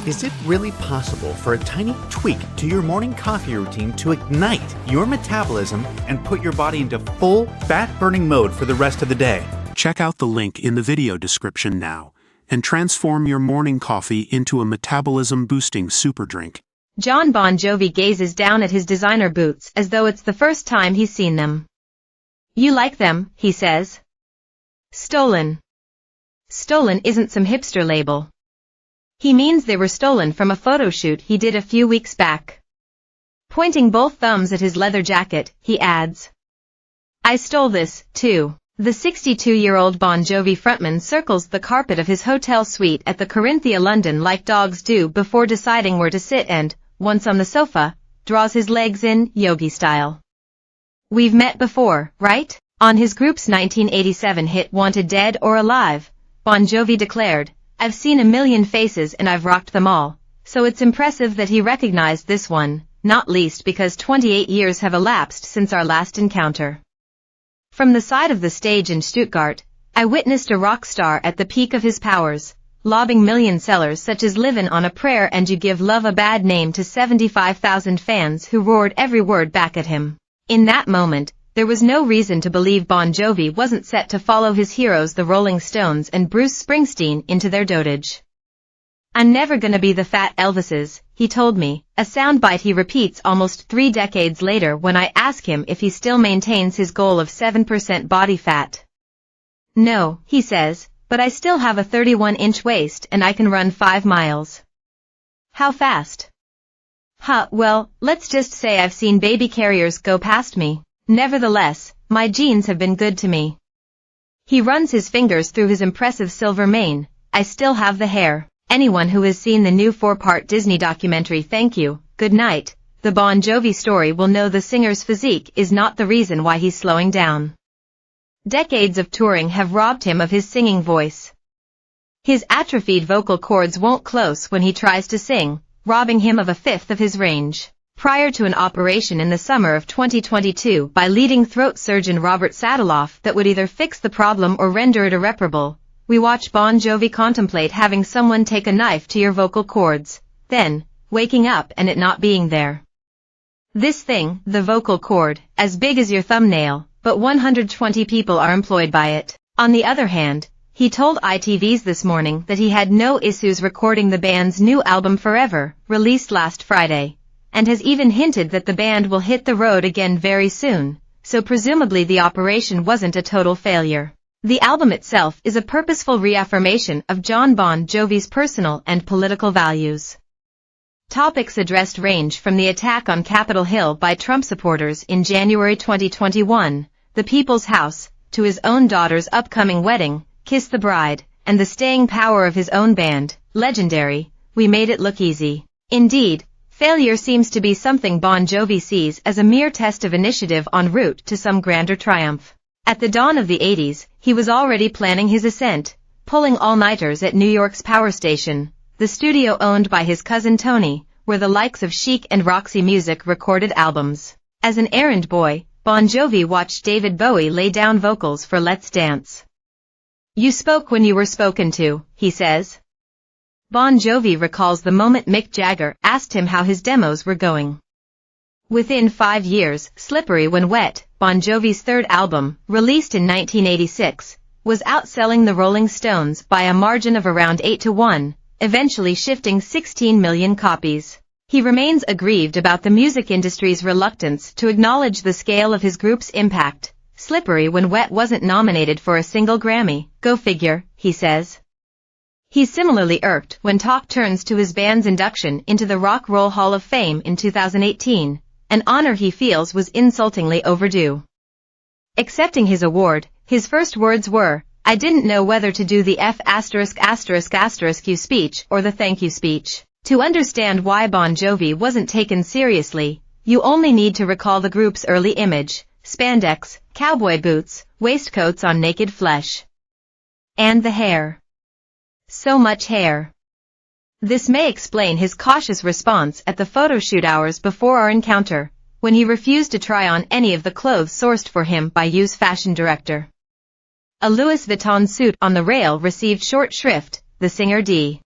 Is it really possible for a tiny tweak to your morning coffee routine to ignite your metabolism and put your body into full fat-burning mode for the rest of the day? Check out the link in the video description now and transform your morning coffee into a metabolism-boosting super drink. Jon Bon Jovi gazes down at his designer boots as though it's the first time he's seen them. "You like them," he says. "Stolen." Stolen isn't some hipster label. He means they were stolen from a photo shoot he did a few weeks back. Pointing both thumbs at his leather jacket, he adds, "I stole this, too." The 62-year-old Bon Jovi frontman circles the carpet of his hotel suite at the Corinthia, London like dogs do before deciding where to sit and, once on the sofa, draws his legs in, yogi style. "We've met before, right?" On his group's 1987 hit Wanted Dead or Alive, Bon Jovi declared, "I've seen a million faces and I've rocked them all, so it's impressive that he recognized this one, not least because 28 years have elapsed since our last encounter." From the side of the stage in Stuttgart, I witnessed a rock star at the peak of his powers, lobbing million sellers such as "Livin' on a Prayer" and "You Give Love a Bad Name" to 75,000 fans who roared every word back at him. In that moment, there was no reason to believe Bon Jovi wasn't set to follow his heroes the Rolling Stones and Bruce Springsteen into their dotage. "I'm never gonna be the fat Elvises," he told me, a soundbite he repeats almost 3 decades later when I ask him if he still maintains his goal of 7% body fat. "No," he says, "but I still have a 31-inch waist and I can run 5 miles. "How fast?" Well, let's just say I've seen baby carriers go past me. Nevertheless, my genes have been good to me." He runs his fingers through his impressive silver mane. "I still have the hair." Anyone who has seen the new 4-part Disney documentary Thank You, Good Night, the Bon Jovi story will know the singer's physique is not the reason why he's slowing down. Decades of touring have robbed him of his singing voice. His atrophied vocal cords won't close when he tries to sing, robbing him of a fifth of his range. Prior to an operation in the summer of 2022 by leading throat surgeon Robert Sadeloff that would either fix the problem or render it irreparable, we watch Bon Jovi contemplate having someone take a knife to your vocal cords, then, waking up and it not being there. This thing, the vocal cord, as big as your thumbnail, but 120 people are employed by it. On the other hand, he told ITV's This Morning that he had no issues recording the band's new album Forever, released last Friday, and has even hinted that the band will hit the road again very soon, so presumably the operation wasn't a total failure. The album itself is a purposeful reaffirmation of Jon Bon Jovi's personal and political values. Topics addressed range from the attack on Capitol Hill by Trump supporters in January 2021, the People's House, to his own daughter's upcoming wedding, Kiss the Bride, and the staying power of his own band, legendary, We Made It Look Easy. Indeed, failure seems to be something Bon Jovi sees as a mere test of initiative en route to some grander triumph. At the dawn of the 80s, he was already planning his ascent, pulling all-nighters at New York's Power Station, the studio owned by his cousin Tony, where the likes of Chic and Roxy Music recorded albums. As an errand boy, Bon Jovi watched David Bowie lay down vocals for Let's Dance. "You spoke when you were spoken to," he says. Bon Jovi recalls the moment Mick Jagger asked him how his demos were going. Within 5 years, Slippery When Wet, Bon Jovi's third album, released in 1986, was outselling the Rolling Stones by a margin of around 8-1, eventually shifting 16 million copies. He remains aggrieved about the music industry's reluctance to acknowledge the scale of his group's impact. Slippery When Wet wasn't nominated for a single Grammy, go figure, he says. He's similarly irked when talk turns to his band's induction into the Rock Roll Hall of Fame in 2018, an honor he feels was insultingly overdue. Accepting his award, his first words were, "I didn't know whether to do the F******** speech or the thank you speech." To understand why Bon Jovi wasn't taken seriously, you only need to recall the group's early image: spandex, cowboy boots, waistcoats on naked flesh. And the hair. So much hair. This may explain his cautious response at the photo shoot hours before our encounter, when he refused to try on any of the clothes sourced for him by U's fashion director. A Louis Vuitton suit on the rail received short shrift, the singer D.